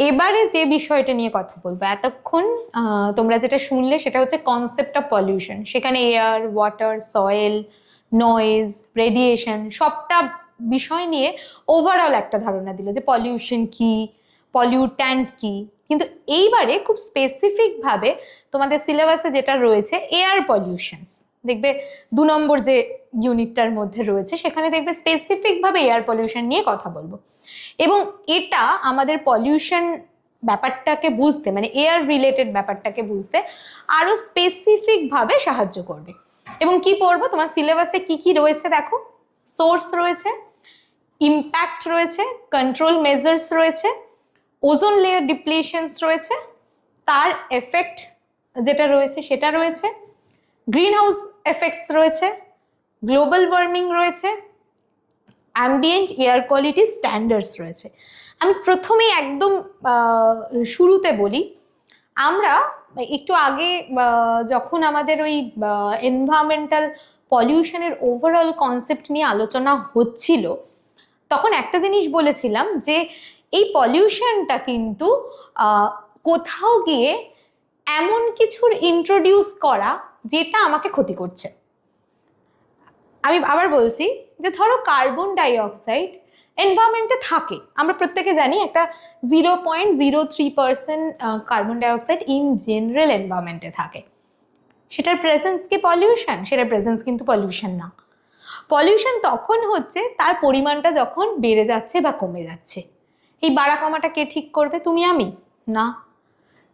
এবারে যে বিষয়টা নিয়ে কথা বলবো, এতক্ষণ তোমরা যেটা শুনলে সেটা হচ্ছে কনসেপ্ট অফ পলিউশন। সেখানে air, water, soil, noise, radiation সবটা বিষয় নিয়ে ওভারঅল একটা ধারণা দিল যে পলিউশন কি, পলিউট্যান্ট কি। কিন্তু এইবারে খুব স্পেসিফিকভাবে তোমাদের সিলেবাসে যেটা রয়েছে এয়ার পলিউশনস, দেখবে 2 নম্বর যে ইউনিটটার মধ্যে রয়েছে সেখানে দেখবে স্পেসিফিকভাবে এয়ার পলিউশন নিয়ে কথা বলবো। এবং এটা আমাদের পলিউশন ব্যাপারটাকে বুঝতে, মানে এয়ার রিলেটেড ব্যাপারটাকে বুঝতে আরো স্পেসিফিকভাবে সাহায্য করবে। এবং কি পড়বো, তোমার সিলেবাসে কি কি রয়েছে দেখো। সোর্স রয়েছে, ইম্প্যাক্ট রয়েছে, কন্ট্রোল মেজার্স রয়েছে, ওজোন লেয়ার ডিপ্লিশনস রয়েছে, তার এফেক্ট যেটা রয়েছে সেটা রয়েছে, গ্রিন হাউস এফেক্টস রয়েছে, গ্লোবাল ওয়ার্মিং রয়েছে, অ্যাম্বিয়েন্ট এয়ার কোয়ালিটি স্ট্যান্ডার্ডস রয়েছে। আমি প্রথমেই একদম শুরুতে বলি, আমরা একটু আগে যখন আমাদের ওই এনভায়রনমেন্টাল পলিউশনের ওভারঅল কনসেপ্ট নিয়ে আলোচনা হচ্ছিল, তখন একটা জিনিস বলেছিলাম যে এই পলিউশনটা কিন্তু কোথাও গিয়ে এমন কিছুর ইন্ট্রোডিউস করা যেটা আমাকে ক্ষতি করছে। আমি আবার বলছি যে ধরো কার্বন ডাইঅক্সাইড এনভায়রনমেন্টে থাকে, আমরা প্রত্যেকে জানি একটা 0.03% কার্বন ডাইঅক্সাইড ইন জেনারেল এনভায়রনমেন্টে থাকে। সেটার প্রেজেন্স কি পলিউশন? সেটার প্রেজেন্স কিন্তু পলিউশন না। পলিউশন তখন হচ্ছে তার পরিমাণটা যখন বেড়ে যাচ্ছে বা কমে যাচ্ছে। এই বাড়া কমাটা কে ঠিক করবে? তুমি আমি না।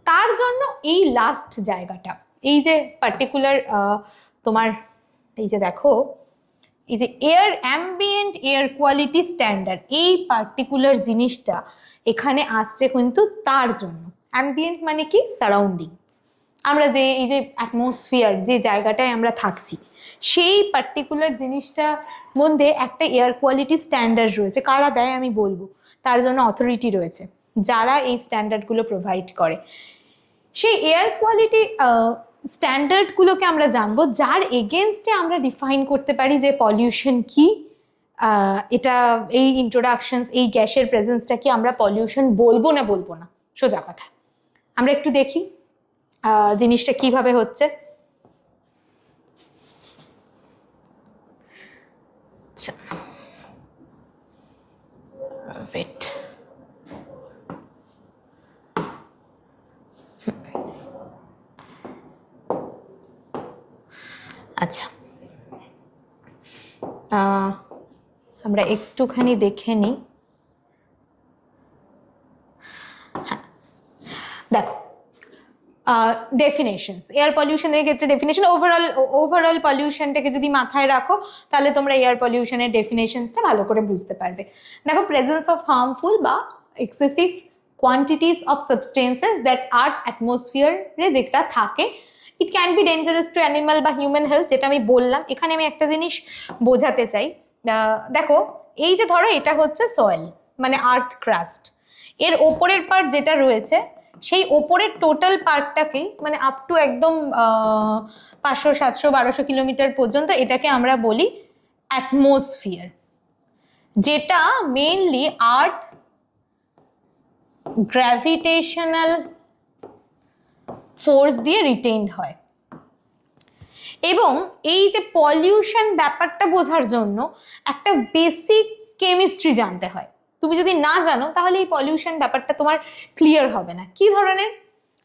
তার জন্য এই লাস্ট জায়গাটা, এই যে পার্টিকুলার তোমার এই যে দেখো, এই যে air ambient air quality standard, এই পার্টিকুলার জিনিসটা এখানে আসছে কিন্তু তার জন্য। অ্যাম্বিয়েন্ট মানে কি? সারাউন্ডিং। আমরা যে এই যে অ্যাটমসফিয়ার, যে জায়গাটায় আমরা থাকছি, সেই পার্টিকুলার জিনিসটার মধ্যে একটা এয়ার কোয়ালিটি স্ট্যান্ডার্ড রয়েছে। কারা দেয় আমি বলবো, তার জন্য অথরিটি রয়েছে যারা এই স্ট্যান্ডার্ডগুলো প্রোভাইড করে। সেই এয়ার কোয়ালিটি স্ট্যান্ডার্ডগুলোকে আমরা জানবো, যার এগেনস্টে আমরা ডিফাইন করতে পারি যে পলিউশন কি। এটা এই ইন্ট্রোডাকশনস, এই গ্যাসের প্রেজেন্সটা কি আমরা পলিউশন বলবো না বলবো না, সোজা কথা। আমরা একটু দেখি জিনিসটা কিভাবে হচ্ছে। আচ্ছা, ওয়েট। আচ্ছা, আমরা একটুখানি দেখে নিই। হ্যাঁ, দেখো ডেফিনেশনস, এয়ার পলিউশনের ক্ষেত্রে ডেফিনেশন, ওভারঅল পলিউশনটাকে যদি মাথায় রাখো তাহলে তোমরা এয়ার পলিউশনের ডেফিনেশনসটা ভালো করে বুঝতে পারবে। দেখো, প্রেজেন্স অফ হার্মফুল বা excessive quantities of substances that earth অ্যাটমসফিয়ারে যেটা থাকে, it can be dangerous to animal বা হিউম্যান হেলথ, যেটা আমি বললাম। এখানে আমি একটা জিনিস বোঝাতে চাই। দেখো, এই যে ধরো এটা হচ্ছে সয়েল, মানে আর্থ ক্রাস্ট, এর ওপরের পার্ট যেটা রয়েছে, সেই ওপরের টোটাল পার্টটাকেই, মানে আপ টু একদম 500, 700, 1200 কিলোমিটার পর্যন্ত, এটাকে আমরা বলি অ্যাটমসফিয়ার, যেটা মেইনলি আর্থ গ্র্যাভিটেশনাল ফোর্স দিয়ে রিটেইনড হয়। এবং এই যে পলিউশন ব্যাপারটা বোঝার জন্য একটা বেসিক কেমিস্ট্রি জানতে হয়। তুমি যদি না জানো তাহলে এই পলিউশন ব্যাপারটা তোমার ক্লিয়ার হবে না। কি ধরনের,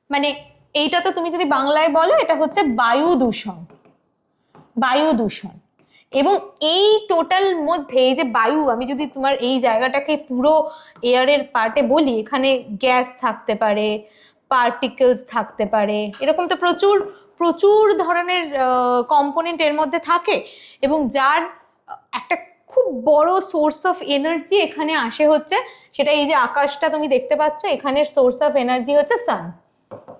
মানে এইটা তো তুমি যদি বাংলায় বলো, এটা হচ্ছে বায়ু দূষণ। বায়ু দূষণ। এবং এই টোটাল মধ্যে এই যে বায়ু, আমি যদি তোমার এই জায়গাটাকে পুরো এয়ারের পার্টে বলি, এখানে গ্যাস থাকতে পারে, পার্টিকেলস থাকতে পারে, এরকম তো প্রচুর প্রচুর ধরনের কম্পোনেন্ট এর মধ্যে থাকে। এবং যার একটা খুব বড় সোর্স অফ এনার্জি এখানে আসে হচ্ছে, সেটা এই যে আকাশটা তুমি দেখতে পাচ্ছ, এখানের সোর্স অফ এনার্জি হচ্ছে সান।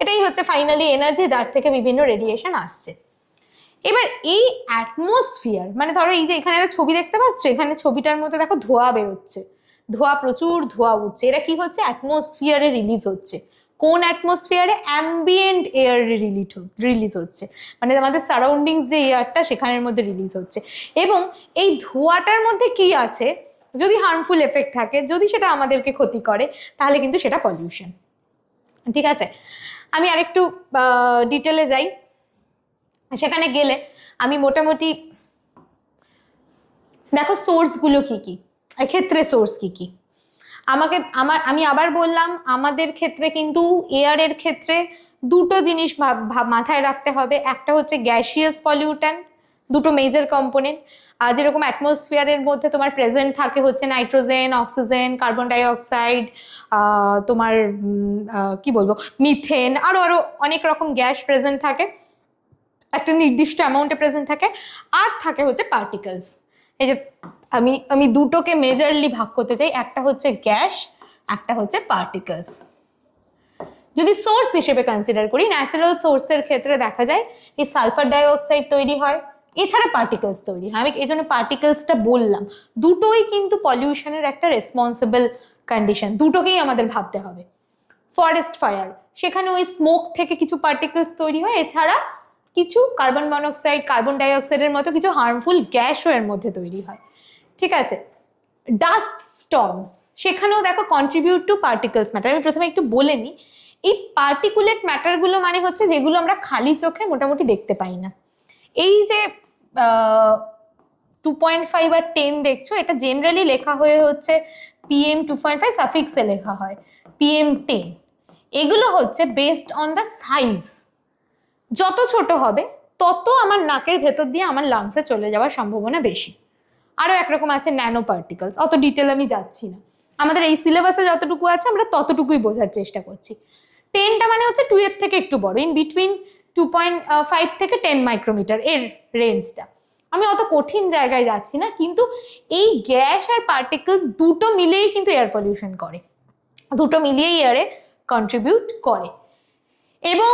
এটাই হচ্ছে ফাইনালি এনার্জি, যার থেকে বিভিন্ন রেডিয়েশন আসছে। এবার এই অ্যাটমসফিয়ার, মানে ধরো এই যে এখানে একটা ছবি দেখতে পাচ্ছ, এখানে ছবিটার মধ্যে দেখো ধোঁয়া বেরোচ্ছে, ধোঁয়া, প্রচুর ধোঁয়া উঠছে। এটা কি হচ্ছে? অ্যাটমসফিয়ারে রিলিজ হচ্ছে। কোন অ্যাটমসফিয়ারে? অ্যাম্বিয়েন্ট এয়ার রিলিজ হচ্ছে, মানে আমাদের সারাউন্ডিংস যে এয়ারটা সেখানের মধ্যে রিলিজ হচ্ছে। এবং এই ধোঁয়াটার মধ্যে কি আছে? যদি হার্মফুল এফেক্ট থাকে, যদি সেটা আমাদেরকে ক্ষতি করে, তাহলে কিন্তু সেটা পলিউশন। ঠিক আছে, আমি আরেকটু ডিটেলে যাই। সেখানে গেলে আমি মোটামুটি দেখো সোর্সগুলো কি কি, এক্ষেত্রে সোর্স কি কি আমি আবার বললাম, আমাদের ক্ষেত্রে কিন্তু এয়ারের ক্ষেত্রে দুটো জিনিস মাথায় রাখতে হবে। একটা হচ্ছে গ্যাসিয়াস পলিউট্যান্ট, দুটো মেজর কম্পোনেন্ট। যেরকম অ্যাটমসফিয়ারের মধ্যে তোমার প্রেজেন্ট থাকে হচ্ছে নাইট্রোজেন, অক্সিজেন, কার্বন ডাইঅক্সাইড, তোমার কি বলবো, মিথেন, আরো অনেক রকম গ্যাস প্রেজেন্ট থাকে, একটা নির্দিষ্ট অ্যামাউন্টে প্রেজেন্ট থাকে। আর থাকে হচ্ছে পার্টিকেলস। এই যে আমি দুটোকে মেজরলি ভাগ করতে চাই, একটা হচ্ছে গ্যাস, একটা হচ্ছে পার্টিকেলস। যদি সোর্স হিসেবে কনসিডার করি, ন্যাচারাল সোর্সের ক্ষেত্রে দেখা যায় এই সালফার ডাইঅক্সাইড তৈরি হয়, এছাড়া পার্টিকেলস তৈরি হয়। আমি এই জন্য পার্টিকেলসটা বললাম, দুটোই কিন্তু পলিউশনের একটা রেসপন্সিবল কন্ডিশন, দুটোকেই আমাদের ভাবতে হবে। ফরেস্ট ফায়ার, সেখানে ওই স্মোক থেকে কিছু পার্টিকেলস তৈরি হয়, এছাড়া কিছু কার্বন মনোক্সাইড, কার্বন ডাইঅক্সাইডের মতো কিছু হার্মফুল গ্যাসও এর মধ্যে তৈরি হয়। ঠিক আছে, ডাস্ট স্টর্মস, সেখানেও দেখো কন্ট্রিবিউট টু পার্টিকেলস ম্যাটার। আমি প্রথমে একটু বলে নিই, এই পার্টিকুলেট ম্যাটারগুলো মানে হচ্ছে যেগুলো আমরা খালি চোখে মোটামুটি দেখতে পাই না। এই যে 2.5 আর 10 দেখছো, এটা জেনারেলি লেখা হয়ে হচ্ছে PM 2.5 সাফিক্সে লেখা হয় PM10। এগুলো হচ্ছে বেসড অন দ্য সাইজ, যত ছোট হবে তত আমার নাকের ভেতর দিয়ে আমার লাংসে চলে যাওয়ার সম্ভাবনা বেশি। আরো একরকম আছে ন্যানো পার্টিকেলস, অত ডিটেল আমি যাচ্ছি না, আমাদের এই সিলেবাসে যতটুকু আছে আমরা ততটুকুই বোঝার চেষ্টা করছি। 10টা মানে হচ্ছে 2 এর থেকে একটু বড়, ইন বিটুইন 2.5 থেকে 10 মাইক্রোমিটার এর রেঞ্জটা। আমি অত কঠিন জায়গায় যাচ্ছি না, কিন্তু এই গ্যাস আর পার্টিকেলস দুটো মিলেই কিন্তু এয়ার পলিউশন করে, দুটো মিলিয়েই এয়ারে কন্ট্রিবিউট করে। এবং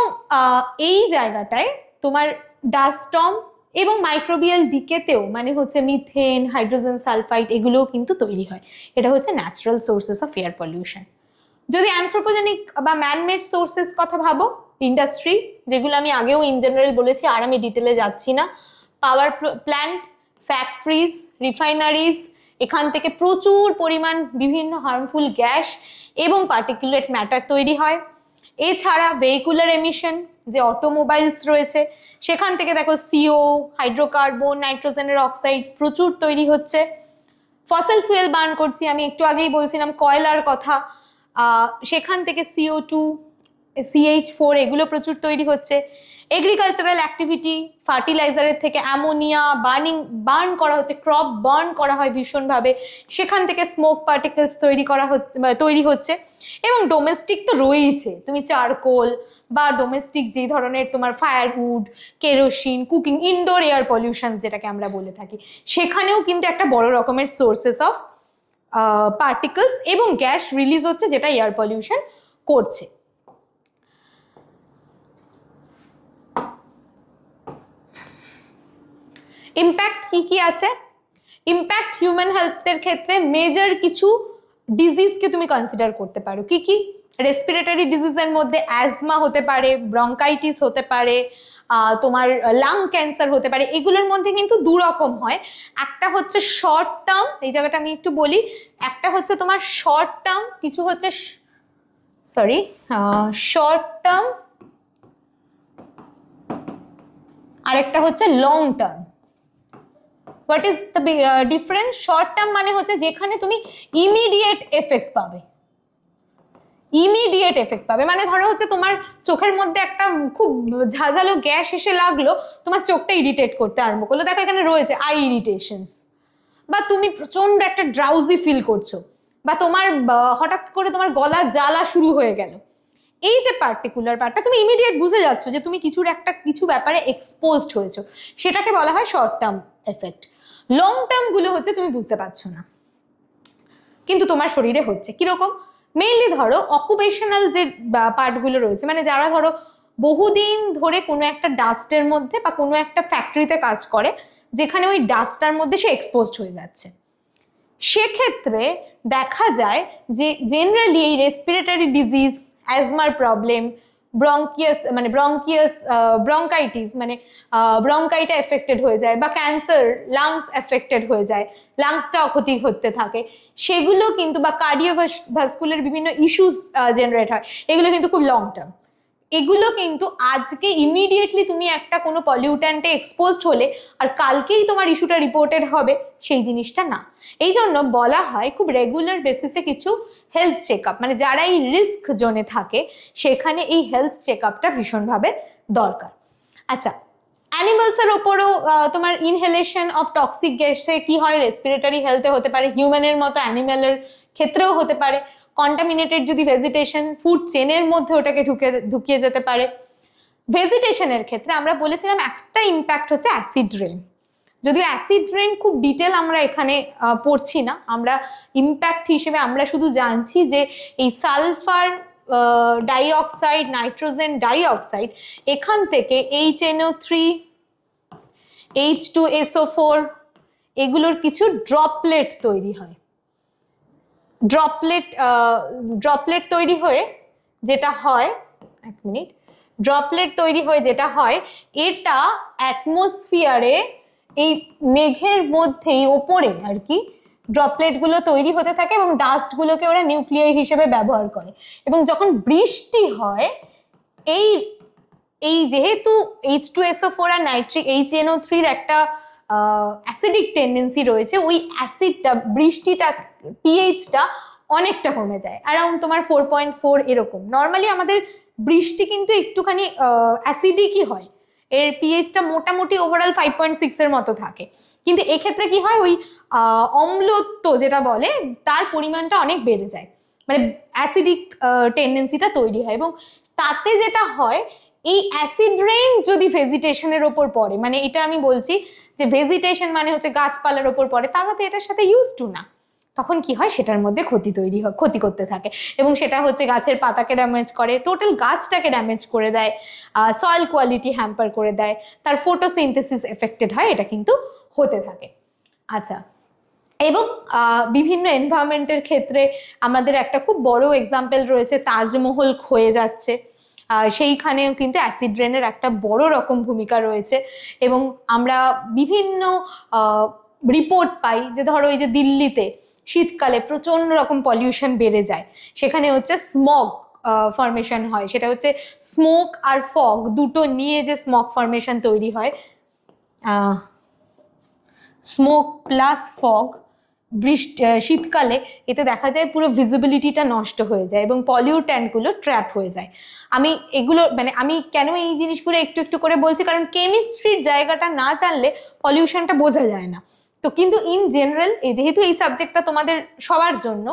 এই জায়গাটায় তোমার ডাস্ট স্টর্ম এবং মাইক্রোবিয়াল ডিকেতেও মানে হচ্ছে মিথেন, হাইড্রোজেন সালফাইড, এগুলোও কিন্তু তৈরি হয়। এটা হচ্ছে natural sources of air pollution. যদি অ্যানথ্রোপোজেনিক বা ম্যানমেড সোর্সেস কথা ভাবো, ইন্ডাস্ট্রি, যেগুলো আমি আগেও ইন জেনারেল বলেছি, আর আমি ডিটেলে যাচ্ছি না। পাওয়ার প্ল্যান্ট, ফ্যাক্টরিজ, রিফাইনারিজ, এখান থেকে প্রচুর পরিমাণ বিভিন্ন হার্মফুল গ্যাস এবং পার্টিকুলেট ম্যাটার তৈরি হয়। এছাড়া ভেহিকুলার এমিশন, যে অটোমোবাইলস রয়েছে, সেখান থেকে দেখো CO, হাইড্রোকার্বন, নাইট্রোজেনের অক্সাইড প্রচুর তৈরি হচ্ছে। ফসিল ফুয়েল বার্ন করছি, আমি একটু আগেই বলছিলাম কয়লার কথা, সেখান থেকে CO2, CH4 এগুলো প্রচুর তৈরি হচ্ছে। এগ্রিকালচারাল অ্যাক্টিভিটি, ফার্টিলাইজারের থেকে অ্যামোনিয়া বার্ন করা হচ্ছে, ক্রপ বার্ন করা হয় ভীষণভাবে, সেখান থেকে স্মোক পার্টিকেলস তৈরি হচ্ছে। এবং ডোমেস্টিক তো রয়েইছে, তুমি চারকোল বা ডোমেস্টিক যে ধরনের তোমার firewood, kerosene, cooking, indoor air pollution যেটাকে আমরা বলে থাকি, সেখানেও কিন্তু একটা বড় রকমের সোর্সেস অফ পার্টিকেলস এবং গ্যাস রিলিজ হচ্ছে, যেটা এয়ার পলিউশন করছে। ইম্প্যাক্ট কি কি আছে? ইম্প্যাক্ট হিউম্যান হেলথের ক্ষেত্রে মেজর কিছু ডিজিজকে তুমি কনসিডার করতে পারো। কি কি? রেসপিরেটরি ডিজিজের মধ্যে অ্যাজমা হতে পারে, ব্রঙ্কাইটিস হতে পারে, তোমার লাং ক্যান্সার হতে পারে। এগুলোর মধ্যে কিন্তু দু রকম হয়, একটা হচ্ছে শর্ট টার্ম, এই জায়গাটা আমি একটু বলি, একটা হচ্ছে তোমার শর্ট টার্ম, কিছু হচ্ছে শর্ট টার্ম, আরেকটা হচ্ছে long term. What is the difference? Short term মানে হচ্ছে যেখানে তুমি ইমিডিয়েট এফেক্ট পাবে, ইমিডিয়েট এফেক্ট পাবে মানে ধরো হচ্ছে তোমার চোখের মধ্যে একটা খুব ঝাঁঝালো গ্যাস এসে লাগলো, তোমার চোখটা ইরিটেট করতে আরম্ভ করলো, দেখো এখানে রয়েছে আই ইরিটেশনস, বা তুমি প্রচন্ড একটা ড্রাউজি ফিল করছো, বা তোমার হঠাৎ করে তোমার গলা জ্বালা শুরু হয়ে গেল। এই যে পার্টিকুলার পার্টটা তুমি ইমিডিয়েট বুঝে যাচ্ছ যে তুমি কিছু ব্যাপারে এক্সপোজড হয়েছো, সেটাকে বলা হয় short term effect. Long term গুলো হচ্ছে তুমি বুঝতে পারছো না কিন্তু তোমার শরীরে হচ্ছে। কিরকম? মেইনলি ধরো অকুপেশনাল যে পার্টগুলো রয়েছে, মানে যারা ধরো বহুদিন ধরে কোনো একটা ডাস্টের মধ্যে বা কোনো একটা ফ্যাক্টরিতে কাজ করে, যেখানে ওই ডাস্টটার মধ্যে সে এক্সপোজড হয়ে যাচ্ছে, সেক্ষেত্রে দেখা যায় যে জেনারেলি এই রেসপিরেটরি ডিজিজ, অ্যাজমার প্রবলেম, ব্রঙ্কাইটিস মানে ব্রঙ্কাইটা এফেক্টেড হয়ে যায়, বা ক্যান্সার, লাংস এফেক্টেড হয়ে যায়, লাংসটাও ক্ষতি হতে থাকে, সেগুলো কিন্তু, বা কার্ডিওভাস্কুলার বিভিন্ন ইস্যুস জেনারেট হয়, এগুলো কিন্তু খুব লং টার্ম। এগুলো কিন্তু আজকে ইমিডিয়েটলি তুমি একটা কোনো পলিউট্যান্টে এক্সপোজড হলে আর কালকেই তোমার ইস্যুটা রিপোর্টেড হবে, সেই জিনিসটা না। এই জন্য বলা হয় খুব রেগুলার বেসিসে কিছু হেলথ চেক আপ, মানে যারা এই রিস্ক জোনে থাকে সেখানে এই হেলথ চেক আপটা ভীষণভাবে দরকার। আচ্ছা, অ্যানিমালসের ওপরও তোমার ইনহেলেশন অফ টক্সিক গ্যাসে কি হয়, রেসপিরেটরি হেলথে হতে পারে, হিউম্যানের মতো অ্যানিম্যালের ক্ষেত্রেও হতে পারে, কন্টামিনেটেড যদি ভেজিটেশন ফুড চেনের মধ্যে ওটাকে ঢুকিয়ে যেতে পারে। ভেজিটেশনের ক্ষেত্রে আমরা বলেছিলাম একটা ইম্প্যাক্ট হচ্ছে অ্যাসিড রেন, যদিও অ্যাসিড রেন খুব ডিটেল আমরা এখানে পড়ছি না, আমরা ইম্প্যাক্ট হিসেবে আমরা শুধু জানছি যে এই সালফার ডাইঅক্সাইড, নাইট্রোজেন ডাইঅক্সাইড, এখান থেকে HNO3, H2SO4 এগুলোর কিছু ড্রপলেট তৈরি হয়। ড্রপলেট তৈরি হয়ে যেটা হয়, এক মিনিট, ড্রপলেট তৈরি হয়ে যেটা হয়, এটা অ্যাটমসফিয়ারে এই মেঘের মধ্যেই ওপরে আর কি ড্রপলেটগুলো তৈরি হতে থাকে এবং ডাস্টগুলোকে ওরা নিউক্লিয়াই হিসেবে ব্যবহার করে। এবং যখন বৃষ্টি হয়, এই এই যেহেতু H2SO4 আর HNO3 একটা অ্যাসিডিক টেন্ডেন্সি রয়েছে, ওই অ্যাসিডটা, বৃষ্টিটা, পিএইচটা অনেকটা কমে যায়, অ্যারাউন্ড তোমার 4.4 এরকম। নর্মালি আমাদের বৃষ্টি কিন্তু একটুখানি অ্যাসিডিকই হয়, এর পিএইচটা মোটামুটি ওভারঅল 5.6 এর মতো থাকে, কিন্তু এক্ষেত্রে কি হয়, ওই অম্লত্ব যেটা বলে তার পরিমাণটা অনেক বেড়ে যায়, মানে অ্যাসিডিক টেন্ডেন্সিটা তৈরি হয়। এবং তাতে যেটা হয়, এই অ্যাসিড রেইন যদি ভেজিটেশনের ওপর পড়ে, মানে এটা আমি বলছি যে ভেজিটেশন মানে হচ্ছে গাছপালার ওপর পড়ে, তারা তো এটার সাথে ইউজ টু না, তখন কি হয়, সেটার মধ্যে ক্ষতি করতে থাকে, এবং সেটা হচ্ছে গাছের পাতাকে ড্যামেজ করে, টোটাল গাছটাকে ড্যামেজ করে দেয়, সয়েল কোয়ালিটি হ্যাম্পার করে দেয়, তার ফটোসিনথেসিস এফেক্টেড হয়, এটা কিন্তু হতে থাকে। আচ্ছা, এবং বিভিন্ন এনভায়রনমেন্টের ক্ষেত্রে আমাদের একটা খুব বড় এক্সাম্পল রয়েছে, তাজমহল ক্ষয়ে যাচ্ছে, সেইখানেও কিন্তু অ্যাসিড রেনের একটা বড় রকম ভূমিকা রয়েছে। এবং আমরা বিভিন্ন রিপোর্ট পাই যে ধরো এই যে দিল্লিতে শীতকালে প্রচণ্ড রকম পলিউশন বেড়ে যায়, সেখানে হচ্ছে স্মগ ফর্মেশন হয়, সেটা হচ্ছে স্মোক আর ফগ দুটো নিয়ে যে স্মগ ফর্মেশন তৈরি হয়, স্মোক প্লাস ফগ শীতকালে, এতে দেখা যায় পুরো ভিজিবিলিটিটা নষ্ট হয়ে যায় এবং পলিউট্যান্টগুলো ট্র্যাপ হয়ে যায়। আমি এগুলো মানে আমি কেন এই জিনিসগুলো একটু একটু করে বলছি, কারণ কেমিস্ট্রির জায়গাটা না জানলে পলিউশনটা বোঝা যায় না। তো কিন্তু ইন জেনারেল, যেহেতু এই সাবজেক্টটা তোমাদের সবার জন্য,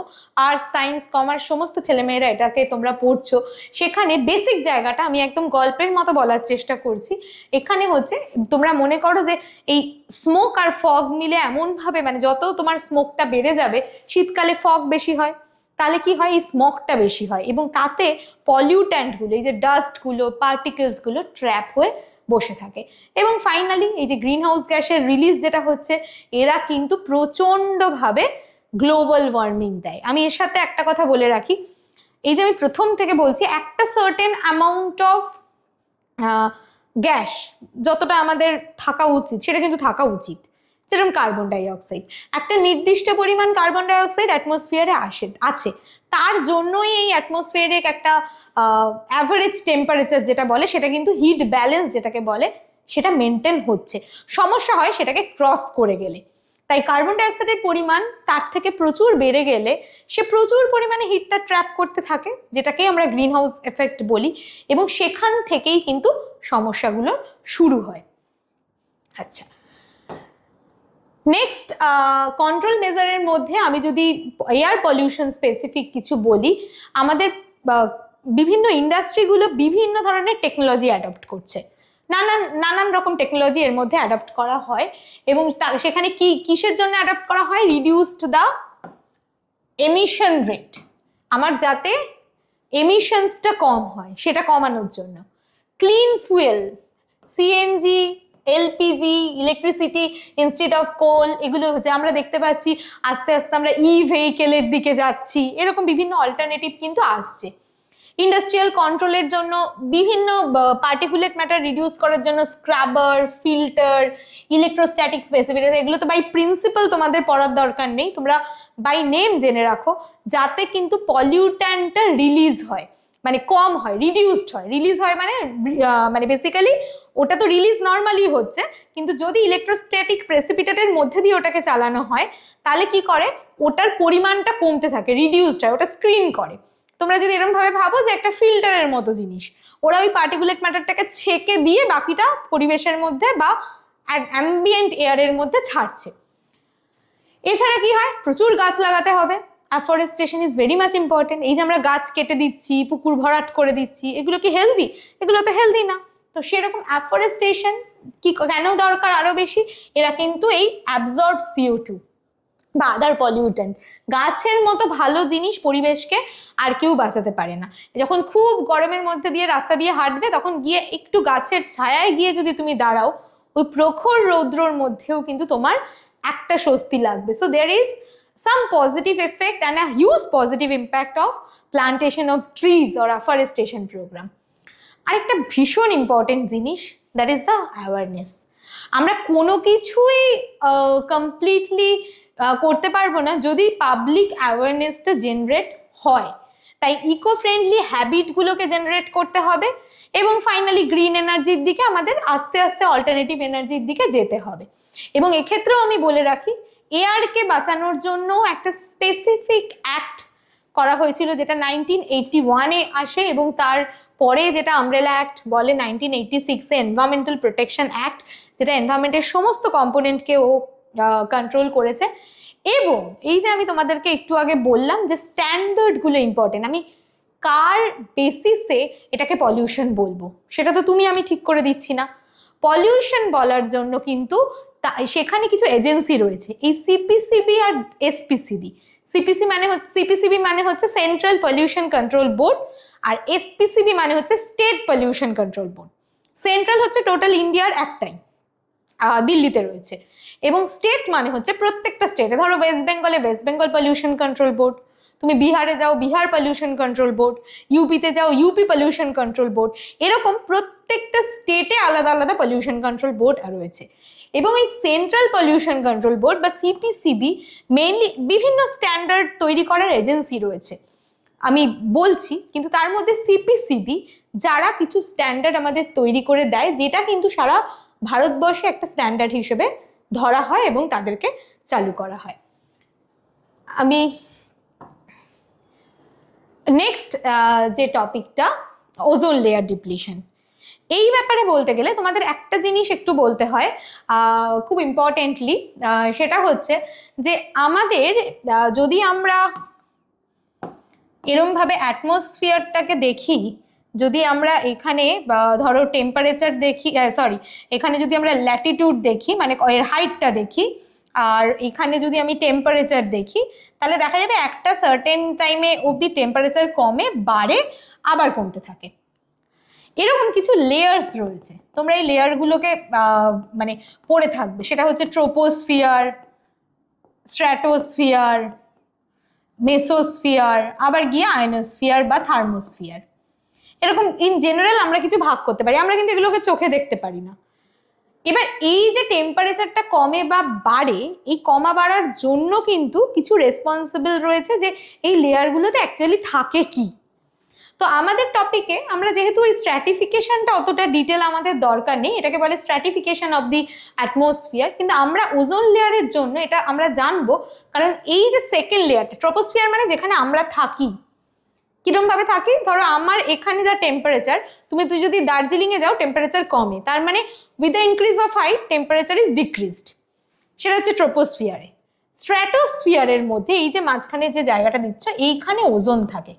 আর্টস, সায়েন্স, কমার্স সমস্ত ছেলেমেয়েরা এটাকে তোমরা পড়ছো, সেখানে বেসিক জায়গাটা আমি একদম গল্পের মতো বলার চেষ্টা করছি। এখানে হচ্ছে তোমরা মনে করো যে এই স্মোক আর ফগ মিলে এমনভাবে, মানে যত তোমার স্মোকটা বেড়ে যাবে, শীতকালে ফগ বেশি হয়, তাহলে কি হয়, এই স্মগটা বেশি হয় এবং তাতে পলিউট্যান্টগুলো, এই যে ডাস্টগুলো, পার্টিকেলসগুলো ট্র্যাপ হয়ে বসে থাকে। এবং ফাইনালি এই যে গ্রিন হাউস গ্যাসের রিলিজ যেটা হচ্ছে, এরা কিন্তু প্রচণ্ডভাবে গ্লোবাল ওয়ার্মিং দেয়। আমি এর সাথে একটা কথা বলে রাখি, এই যে আমি প্রথম থেকে বলছি, একটা সার্টেন অ্যামাউন্ট অফ গ্যাস যতটা আমাদের থাকা উচিত সেটা কিন্তু থাকা উচিত, যেরকম কার্বন ডাইঅক্সাইড, একটা নির্দিষ্ট পরিমাণ কার্বন ডাইঅক্সাইড অ্যাটমসফিয়ারে আছে, তার জন্যই এই অ্যাটমসফিয়ারিক একটা অ্যাভারেজ টেম্পারেচার যেটা বলে, সেটা কিন্তু হিট ব্যালেন্স যেটাকে বলে, সেটা মেনটেন হচ্ছে। সমস্যা হয় সেটাকে ক্রস করে গেলে, তাই কার্বন ডাইঅক্সাইডের পরিমাণ তার থেকে প্রচুর বেড়ে গেলে সে প্রচুর পরিমাণে হিটটা ট্র্যাপ করতে থাকে, যেটাকে আমরা গ্রিন হাউস এফেক্ট বলি, এবং সেখান থেকেই কিন্তু সমস্যাগুলো শুরু হয়। আচ্ছা, নেক্সট কন্ট্রোল মেজারের মধ্যে আমি যদি এয়ার পলিউশন স্পেসিফিক কিছু বলি, আমাদের বিভিন্ন ইন্ডাস্ট্রিগুলো বিভিন্ন ধরনের টেকনোলজি অ্যাডপ্ট করছে, নানান রকম টেকনোলজি এর মধ্যে অ্যাডপ্ট করা হয়, এবং সেখানে কিসের জন্য অ্যাডপ্ট করা হয়, রিডিউসড দ্য এমিশন রেট, আমার যাতে এমিশনসটা কম হয় সেটা কমানোর জন্য। Clean fuel, CNG, LPG, electricity instead of coal, এগুলো হচ্ছে আমরা দেখতে পাচ্ছি আস্তে আস্তে আমরা ভেহিকেলের দিকে যাচ্ছি, এরকম বিভিন্ন অল্টারনেটিভ কিন্তু আসছে। ইন্ডাস্ট্রিয়াল কন্ট্রোলের জন্য বিভিন্ন পার্টিকুলেট ম্যাটার রিডিউস করার জন্য স্ক্রাবার, ফিল্টার, ইলেকট্রোস্ট্যাটিক স্পেসিফিকেশন, এগুলো তো বাই প্রিন্সিপাল তোমাদের পড়ার দরকার নেই, তোমরা বাই নেম জেনে রাখো, যাতে কিন্তু পলিউট্যান্টটা রিলিজ হয়, মানে কম হয়, রিডিউসড হয়। রিলিজ হয় মানে বেসিক্যালি ওটা তো রিলিজ নর্মালি হচ্ছে, কিন্তু যদি ইলেকট্রোস্ট্যাটিক প্রেসিপিটেটের মধ্যে দিয়ে ওটাকে চালানো হয় তাহলে কি করে, ওটার পরিমাণটা কমতে থাকে, রিডিউসড হয়, ওটা স্ক্রিন করে। তোমরা যদি এরকম ভাবে ভাবো যে একটা ফিল্টারের মতো জিনিস, ওরা ওই পার্টিকুলেট ম্যাটারটাকে ছেঁকে দিয়ে বাকিটা পরিবেশের মধ্যে বা অ্যাম্বিয়েন্ট এয়ারের মধ্যে ছাড়ছে। এছাড়া কি হয়, প্রচুর গাছ লাগাতে হবে। Afforestation is very much important. এই যে আমরা গাছ কেটে দিচ্ছি, পুকুর ভরাট করে দিচ্ছি, এগুলো কি হেলদি? এগুলো তো হেলদি না। তো সেরকম অ্যাফরেস্টেশন কি কেন দরকার আরো বেশি, এরা কিন্তু এই অ্যাবজর্ব CO2 বা আদার পলিউটেন্ট, গাছের মতো ভালো জিনিস পরিবেশকে আর কেউ বাঁচাতে পারে না। যখন খুব গরমের মধ্যে দিয়ে রাস্তা দিয়ে হাঁটবে, তখন গিয়ে একটু গাছের ছায়ায় গিয়ে যদি তুমি দাঁড়াও, ওই প্রখর রৌদ্রর মধ্যেও কিন্তু তোমার একটা স্বস্তি লাগবে। So there is some positive effect and a huge positive impact of plantation of trees or afforestation program. আরেকটা ভীষণ ইম্পর্টেন্ট জিনিস, দ্যাট ইজ দ্য অ্যাওয়ারনেস। আমরা কোনো কিছুই কমপ্লিটলি করতে পারবো না যদি পাবলিক অ্যাওয়ারনেসটা জেনারেট হয়। তাই ইকো ফ্রেন্ডলি হ্যাবিটগুলোকে জেনারেট করতে হবে এবং ফাইনালি গ্রিন এনার্জির দিকে আমাদের আস্তে আস্তে অল্টারনেটিভ এনার্জির দিকে যেতে হবে। এবং এক্ষেত্রেও আমি বলে রাখি, এয়ারকে বাঁচানোর জন্য একটা স্পেসিফিক অ্যাক্ট করা হয়েছিল, যেটা 1981-এ আসে, এবং তার পরে যেটা আমব্রেলা অ্যাক্ট বলে 1986-এ এনভায়রনমেন্টাল প্রোটেকশন অ্যাক্ট, যেটা এনভায়রনমেন্টের সমস্ত কম্পোনেন্টকে ও কন্ট্রোল করেছে। এবং এই যে আমি তোমাদেরকে একটু আগে বললাম যে স্ট্যান্ডার্ডগুলো ইম্পর্টেন্ট, আমি কার বেসিসে এটাকে পলিউশন বলবো সেটা তো তুমি আমি ঠিক করে দিচ্ছি না। পলিউশন বলার জন্য কিন্তু সেখানে কিছু এজেন্সি রয়েছে, এই CPCB আর SPCB। সিপিসিবি মানে হচ্ছে সেন্ট্রাল পলিউশন কন্ট্রোল বোর্ড, আর SPCB মানে হচ্ছে state pollution control board. Central হচ্ছে টোটাল ইন্ডিয়ার একটাই, দিল্লিতে রয়েছে, এবং স্টেট মানে হচ্ছে প্রত্যেকটা স্টেটে, ধরো ওয়েস্ট বেঙ্গলে West Bengal pollution control board, তুমি বিহারে যাও বিহার পলিউশন কন্ট্রোল বোর্ড, ইউপিতে যাও ইউপি পলিউশন কন্ট্রোল বোর্ড, এরকম প্রত্যেকটা স্টেটে আলাদা আলাদা পলিউশন কন্ট্রোল বোর্ড রয়েছে। এবং এই সেন্ট্রাল পলিউশন কন্ট্রোল বোর্ড বা CPCB মেইনলি বিভিন্ন স্ট্যান্ডার্ড তৈরি করার এজেন্সি রয়েছে, আমি বলছি, কিন্তু তার মধ্যে CPCB যারা কিছু স্ট্যান্ডার্ড আমাদের তৈরি করে দেয়, যেটা কিন্তু সারা ভারতবর্ষে একটা স্ট্যান্ডার্ড হিসেবে ধরা হয় এবং তাদেরকে চালু করা হয়। আমি নেক্সট যে টপিকটা, ওজোন লেয়ার ডিপ্লিশন, এই ব্যাপারে বলতে গেলে তোমাদের একটা জিনিস একটু বলতে হয় খুব ইম্পর্টেন্টলি, সেটা হচ্ছে যে আমাদের যদি আমরা এরমভাবে অ্যাটমসফিয়ারটাকে দেখি, যদি আমরা এখানে ধরো টেম্পারেচার দেখি, এখানে যদি আমরা ল্যাটিটিউড দেখি, মানে এর হাইটটা দেখি, আর এখানে যদি আমি টেম্পারেচার দেখি, তাহলে দেখা যাবে একটা সার্টেন টাইমে অবধি টেম্পারেচার কমে, বাড়ে, আবার কমতে থাকে। এরকম কিছু লেয়ার্স রয়েছে, তোমরা এই লেয়ারগুলোকে মানে পড়ে থাকবে। সেটা হচ্ছে ট্রোপোস্ফিয়ার, স্ট্র্যাটোস্ফিয়ার, মেসোস্ফিয়ার, আবার গিয়ে আয়নোস্ফিয়ার বা থার্মোস্ফিয়ার। এরকম ইন জেনারেল আমরা কিছু ভাগ করতে পারি, আমরা কিন্তু এগুলোকে চোখে দেখতে পারি না। এবার এই যে টেম্পারেচারটা কমে বা বাড়ে, এই কমা বাড়ার জন্য কিন্তু কিছু রেসপন্সিবল রয়েছে, যে এই লেয়ারগুলোতে অ্যাকচুয়ালি থাকে কি। তো আমাদের টপিকে আমরা যেহেতু ওই স্ট্র্যাটিফিকেশনটা অতটা ডিটেল আমাদের দরকার নেই, এটাকে বলে স্ট্র্যাটিফিকেশন অফ দি অ্যাটমসফিয়ার, কিন্তু আমরা ওজোন লেয়ারের জন্য এটা আমরা জানবো, কারণ এই যে সেকেন্ড লেয়ারটা, ট্রোপোস্ফিয়ার মানে যেখানে আমরা থাকি, কিরম ভাবে থাকি, ধরো আমার এখানে যা টেম্পারেচার, তুই যদি দার্জিলিংয়ে যাও টেম্পারেচার কমে, তার মানে with the increase of height temperature is decreased, সেটা হচ্ছে ট্রোপোস্ফিয়ারে। স্ট্র্যাটোস্ফিয়ারের মধ্যে এই যে মাঝখানে যে জায়গাটা দিচ্ছ, এইখানে ওজোন থাকে।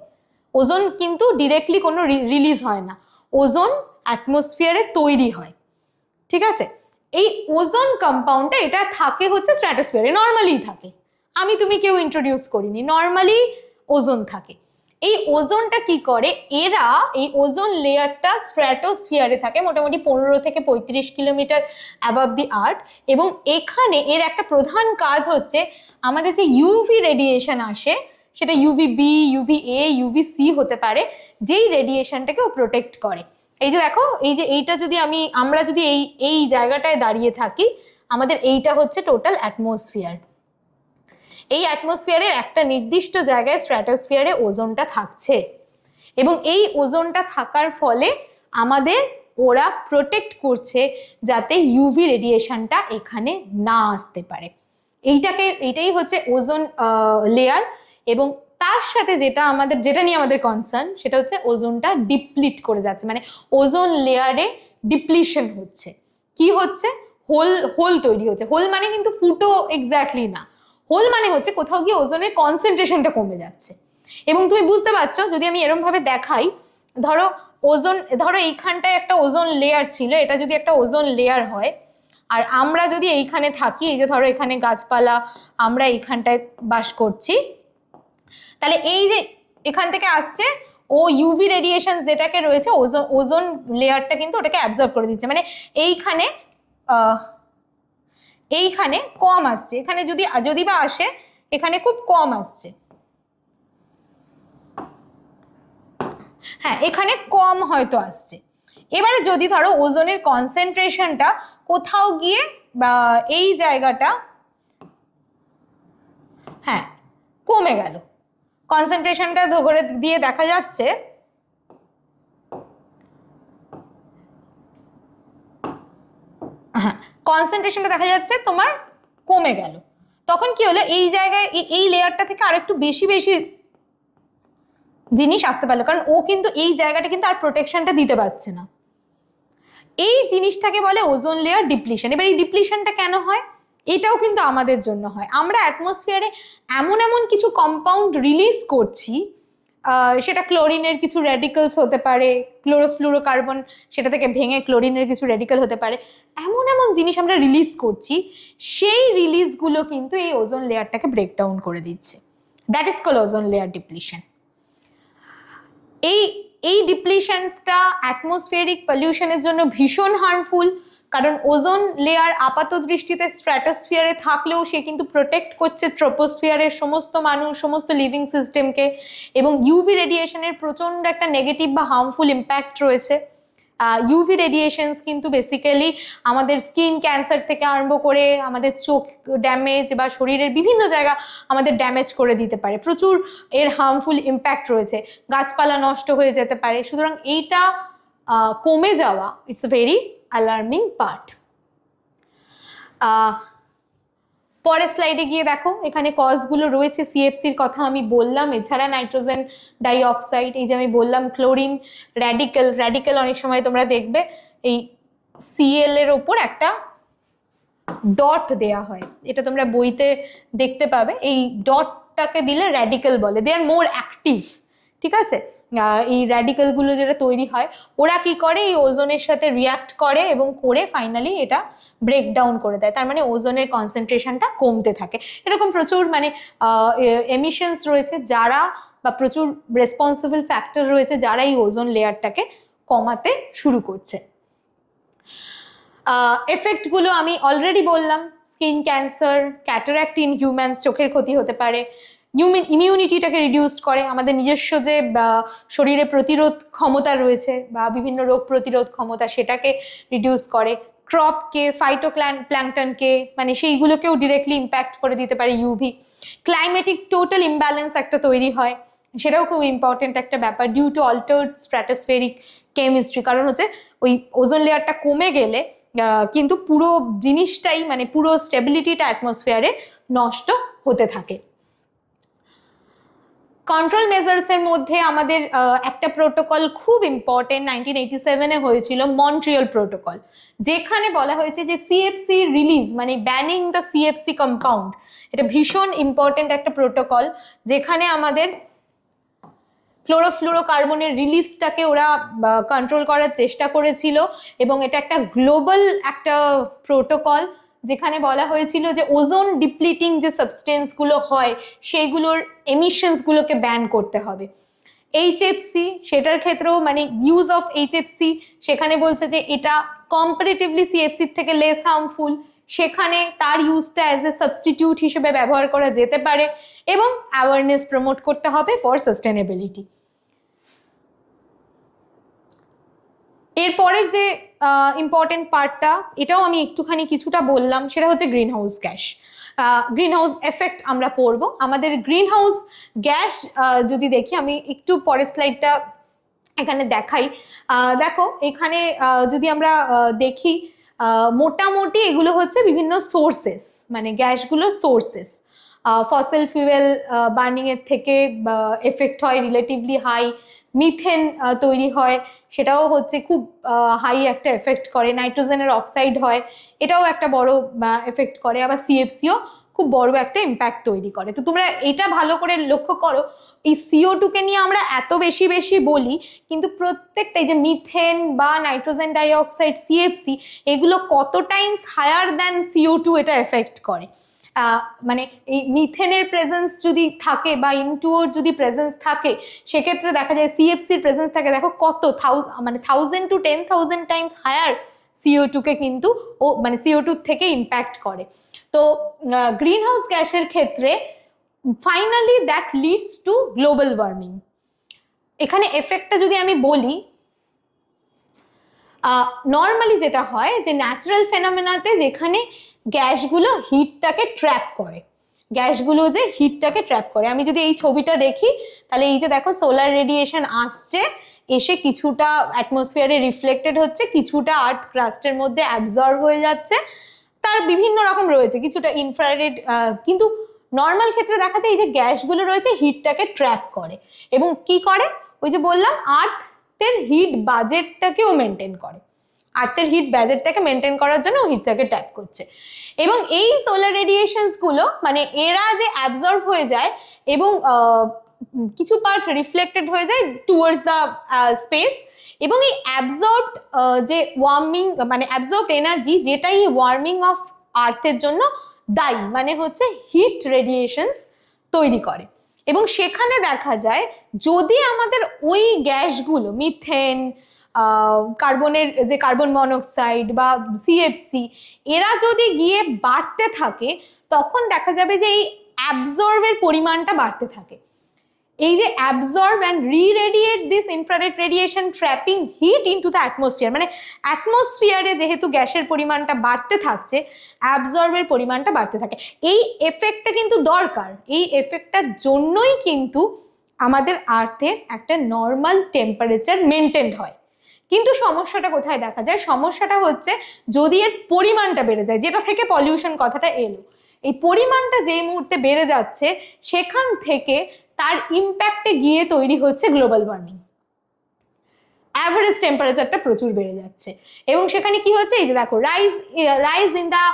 ওজোন কিন্তু ডিরেক্টলি কোনো রিলিজ হয় না, ওজোন অ্যাটমসফিয়ারে তৈরি হয়, ঠিক আছে। এই ওজোন কম্পাউন্ডটা এটা থাকে হচ্ছে স্ট্র্যাটোস্ফিয়ারে, নর্মালি থাকে, আমি তুমি কেউ ইন্ট্রোডিউস করিনি, নর্মালি ওজোন থাকে। এই ওজোনটা কি করে, এরা এই ওজোন লেয়ারটা স্ট্র্যাটোস্ফিয়ারে থাকে মোটামুটি 15 থেকে 35 কিলোমিটার অ্যাবাভ দি আর্থ, এবং এখানে এর একটা প্রধান কাজ হচ্ছে আমাদের যে ইউভি রেডিয়েশন আসে, সেটা UVB, UVA, UVC হতে পারে, যেই রেডিয়েশনটাকে ও প্রোটেক্ট করে। এই যে দেখো, এই যে এইটা যদি আমরা যদি এই জায়গাটায় দাঁড়িয়ে থাকি, আমাদের এইটা হচ্ছে টোটাল অ্যাটমসফিয়ার। এই অ্যাটমসফিয়ারের একটা নির্দিষ্ট জায়গায় স্ট্র্যাটোস্ফিয়ারে ওজোনটা থাকছে, এবং এই ওজোনটা থাকার ফলে আমাদের ওরা প্রোটেক্ট করছে যাতে ইউভি রেডিয়েশনটা এখানে না আসতে পারে। এইটাই হচ্ছে ওজোন লেয়ার। এবং তার সাথে যেটা নিয়ে আমাদের কনসার্ন, সেটা হচ্ছে ওজোনটা ডিপ্লিট করে যাচ্ছে, মানে ওজোন লেয়ারে ডিপ্লিশন হচ্ছে। কি হচ্ছে? হোল তৈরি হচ্ছে। হোল মানে কিন্তু ফুটো এক্স্যাক্টলি না, হোল মানে হচ্ছে কোথাও গিয়ে ওজনের কনসেন্ট্রেশনটা কমে যাচ্ছে। এবং তুমি বুঝতে পারছো, যদি আমি এরকম ভাবে দেখাই, ধরো এইখানটায় একটা ওজোন লেয়ার ছিল, এটা যদি একটা ওজোন লেয়ার হয়, আর আমরা যদি এইখানে থাকি, এই যে ধরো এখানে গাছপালা, আমরা এইখানটায় বাস করছি, তাহলে এই যে এখান থেকে আসছে ও ইউভি রেডিয়েশন যেটাকে রয়েছে, ওজোন লেয়ারটা কিন্তু ওটাকে অ্যাবজর্ব করে দিচ্ছে। মানে এইখানে কম আসছে, এখানে যদি বা আসে, এখানে খুব কম আসছে। হ্যাঁ, এখানে কম হয়তো আসছে। এবারে যদি ধরো ওজনের কনসেন্ট্রেশনটা কোথাও গিয়ে বা এই জায়গাটা হ্যাঁ কমে গেল, কনসেন্ট্রেশনটা ধরে দিয়ে দেখা যাচ্ছে হ্যাঁ কনসেন্ট্রেশনটা দেখা যাচ্ছে তোমার কমে গেল, তখন কি হলো, এই জায়গায় এই লেয়ারটা থেকে আরেকটু বেশি জিনিস আসতে পারলো, কারণ ও কিন্তু এই জায়গাটা কিন্তু আর প্রোটেকশনটা দিতে পারছে না। এই জিনিসটাকে বলে ওজোন লেয়ার ডিপ্লিশন। এবার এই ডিপ্লিশনটা কেন হয়? এটাও কিন্তু আমাদের জন্য হয়। আমরা অ্যাটমসফিয়ারে এমন কিছু কম্পাউন্ড রিলিজ করছি, সেটা ক্লোরিনের কিছু র্যাডিক্যালস হতে পারে, ক্লোরোফ্লুরোকার্বন সেটা থেকে ভেঙে ক্লোরিনের কিছু র্যাডিক্যাল হতে পারে, এমন জিনিস আমরা রিলিজ করছি, সেই রিলিজগুলো কিন্তু এই ওজোন লেয়ারটাকে ব্রেকডাউন করে দিচ্ছে। That is call ozone layer depletion. এই ডিপ্লিশনসটা অ্যাটমসফিয়ারিক পলিউশনের জন্য ভীষণ হার্মফুল, কারণ ওজোন লেয়ার আপাত দৃষ্টিতে স্ট্র্যাটোস্ফিয়ারে থাকলেও সে কিন্তু প্রোটেক্ট করছে ট্রোপোস্ফিয়ারের সমস্ত মানুষ, সমস্ত লিভিং সিস্টেমকে। এবং ইউভি রেডিয়েশনের প্রচণ্ড একটা নেগেটিভ বা হার্মফুল ইম্প্যাক্ট রয়েছে। ইউভি রেডিয়েশনস কিন্তু বেসিক্যালি আমাদের স্কিন ক্যান্সার থেকে আরম্ভ করে আমাদের চোখ ড্যামেজ বা শরীরের বিভিন্ন জায়গা আমাদের ড্যামেজ করে দিতে পারে। প্রচুর এর হার্মফুল ইম্প্যাক্ট রয়েছে, গাছপালা নষ্ট হয়ে যেতে পারে। সুতরাং এইটা কমে যাওয়া it's a very alarming part. পরের স্লাইডে গিয়ে দেখো, এখানে কজগুলো রয়েছে। সিএফসির কথা আমি বললাম, এছাড়া নাইট্রোজেন ডাইঅক্সাইড, এই যে আমি বললাম ক্লোরিন র্যাডিক্যাল অনেক সময় তোমরা দেখবে এই সিএল এর ওপর একটা ডট দেয়া হয়, এটা তোমরা বইতে দেখতে পাবে। এই ডটটাকে দিলে র্যাডিক্যাল বলে, দে আর মোর অ্যাক্টিভ। ঠিক আছে, এই র্যাডিক্যালগুলো যেটা তৈরি হয়, ওরা কি করে, এই ওজোনের সাথে রিয়াক্ট করে এবং করে ফাইনালি এটা ব্রেকডাউন করে দেয়। তার মানে ওজোনের কনসেন্ট্রেশনটা কমতে থাকে। এরকম প্রচুর এমিশনস রয়েছে যারা, বা প্রচুর রেসপন্সিবল ফ্যাক্টর রয়েছে যারা এই ওজোন লেয়ারটাকে কমাতে শুরু করছে। এফেক্টগুলো আমি অলরেডি বললাম, skin cancer, cataract in humans, চোখের ক্ষতি হতে পারে, ইমিউনিটিটাকে রিডিউসড করে, আমাদের নিজস্ব যে শরীরে প্রতিরোধ ক্ষমতা রয়েছে বা বিভিন্ন রোগ প্রতিরোধ ক্ষমতা সেটাকে রিডিউস করে, ক্রপকে, প্ল্যাঙ্কটনকে মানে সেইগুলোকেও ডিরেক্টলি ইম্প্যাক্ট করে দিতে পারে ইউভি। ক্লাইমেটিক টোটাল ইমব্যালেন্স একটা তৈরি হয়, সেটাও খুব ইম্পর্টেন্ট একটা ব্যাপার, ডিউ টু অল্টার্ড স্ট্র্যাটোস্ফেরিক কেমিস্ট্রি। কারণ হচ্ছে ওই ওজোন লেয়ারটা কমে গেলে কিন্তু পুরো জিনিসটাই মানে পুরো স্টেবিলিটিটা অ্যাটমসফিয়ারে নষ্ট হতে থাকে। কন্ট্রোল মেজার্সের মধ্যে আমাদের একটা প্রোটোকল খুব ইম্পর্টেন্ট 1987-এ হয়েছিল, মন্ট্রিয়াল প্রোটোকল, যেখানে বলা হয়েছে যে সিএফসি রিলিজ মানে ব্যানিং দ্য সিএফসি কম্পাউন্ড, এটা ভীষণ ইম্পর্টেন্ট একটা প্রোটোকল, যেখানে আমাদের ক্লোরোফ্লুরোকার্বনের রিলিজটাকে ওরা কন্ট্রোল করার চেষ্টা করেছিল। এবং এটা একটা গ্লোবাল একটা প্রোটোকল, যেখানে বলা হয়েছিল যে ওজোন ডিপ্লিটিং যে সাবস্টেন্সগুলো হয় সেইগুলোর এমিশনসগুলোকে ব্যান করতে হবে। এইচএফসি সেটার ক্ষেত্রেও মানে ইউজ অফ এইচএফসি, সেখানে বলছে যে এটা কম্পারেটিভলি সিএফসির থেকে লেস হার্মফুল, সেখানে তার ইউজটা অ্যাজ এ সাবস্টিটিউট হিসেবে ব্যবহার করা যেতে পারে, এবং অ্যাওয়ারনেস প্রমোট করতে হবে ফর সাস্টেনেবিলিটি। এরপরের যে ইম্পর্টেন্ট পার্টটা, এটাও আমি একটুখানি কিছুটা বললাম, সেটা হচ্ছে green house gas. Green house effect আমরা পড়বো। আমাদের গ্রিন হাউস গ্যাস যদি দেখি, আমি একটু পরের স্লাইডটা এখানে দেখাই। দেখো এখানে যদি আমরা দেখি, মোটামুটি এগুলো হচ্ছে বিভিন্ন সোর্সেস, মানে গ্যাসগুলোর সোর্সেস। ফসিল ফিউয়েল বার্নিং এর থেকে এফেক্ট হয় রিলেটিভলি হাই। মিথেন তৈরি হয়, সেটাও হচ্ছে খুব হাই একটা এফেক্ট করে। নাইট্রোজেনের অক্সাইড হয়, এটাও একটা বড় এফেক্ট করে। আবার সিএফসিও খুব বড় একটা ইম্প্যাক্ট তৈরি করে। তো তোমরা এটা ভালো করে লক্ষ্য করো, এই CO2 কে নিয়ে আমরা এত বেশি বেশি বলি, কিন্তু প্রত্যেকটা এই যে মিথেন বা নাইট্রোজেন ডাইঅক্সাইড সিএফসি, এগুলো কত টাইমস হায়ার দ্যান CO2 এটা এফেক্ট করে। মানে এই মিথেনের প্রেজেন্স যদি থাকে বা ইনটুওর যদি প্রেজেন্স থাকে, সেক্ষেত্রে দেখা যায় সিএফসির প্রেজেন্স থাকে দেখো কত 1000 to 10,000 টাইমস হায়ার CO2 কে কিন্তু ও মানে CO2 থেকে ইম্প্যাক্ট করে। তো গ্রিন হাউস গ্যাসের ক্ষেত্রে finally that leads to global warming. এখানে এফেক্টটা যদি আমি বলি, নর্মালি যেটা হয় যে ন্যাচারাল ফেনোমেনাতে যেখানে গ্যাসগুলো হিটটাকে ট্র্যাপ করে, গ্যাসগুলো যে হিটটাকে ট্র্যাপ করে, আমি যদি এই ছবিটা দেখি তাহলে এই যে দেখো সোলার রেডিয়েশন আসছে, এসে কিছুটা অ্যাটমসফিয়ারে রিফ্লেক্টেড হচ্ছে, কিছুটা আর্থ ক্রাস্টের মধ্যে অ্যাবজর্ব হয়ে যাচ্ছে। তার বিভিন্ন রকম রয়েছে, কিছুটা ইনফ্রারেড, কিন্তু নর্মাল ক্ষেত্রে দেখা যায় এই যে গ্যাসগুলো রয়েছে হিটটাকে ট্র্যাপ করে এবং কি করে, ওই যে বললাম আর্থের হিট বাজেটটাকেও মেনটেন করে। আর্থের হিট বাজেটটাকে মেনটেন করার জন্য হিটটাকে ট্যাপ করছে। এবং এই সোলার রেডিয়েশনসগুলো মানে এরা যে অ্যাবজর্ব হয়ে যায় এবং কিছু পার্ট রিফ্লেক্টেড হয়ে যায় টুয়ার্ডস দ্য স্পেস, এবং এই অ্যাবজর্বড যে ওয়ার্মিং মানে অ্যাবজর্বড এনার্জি, যেটাই ওয়ার্মিং অফ আর্থের জন্য দায়ী, মানে হচ্ছে হিট রেডিয়েশনস তৈরি করে। এবং সেখানে দেখা যায় যদি আমাদের ওই গ্যাসগুলো মিথেন, কার্বনের যে কার্বন মনোক্সাইড বা সিএফসি, এরা যদি গিয়ে বাড়তে থাকে, তখন দেখা যাবে যে এই অ্যাবজর্বের পরিমাণটা বাড়তে থাকে। এই যে absorb and re-radiate this infrared radiation trapping heat into the atmosphere, মানে অ্যাটমসফিয়ারে যেহেতু গ্যাসের পরিমাণটা বাড়তে থাকছে, অ্যাবজর্বের পরিমাণটা বাড়তে থাকে। এই এফেক্টটা কিন্তু দরকার, এই এফেক্টটার জন্যই কিন্তু আমাদের আর্থের একটা নর্মাল টেম্পারেচার মেনটেন হয়। কিন্তু সমস্যাটা কোথায় দেখা যায়, সমস্যাটা হচ্ছে যদি এর পরিমাণটা বেড়ে যায়, যেটা থেকে পলিউশন কথাটা এলো, এই পরিমাণটা যেই মুহূর্তে বেড়ে যাচ্ছে, সেখান থেকে তার ইম্প্যাক্টে গিয়ে তৈরি হচ্ছে গ্লোবাল ওয়ার্মিং। অ্যাভারেজ টেম্পারেচারটা প্রচুর বেড়ে যাচ্ছে এবং সেখানে কি হচ্ছে, এই যে দেখো rise in the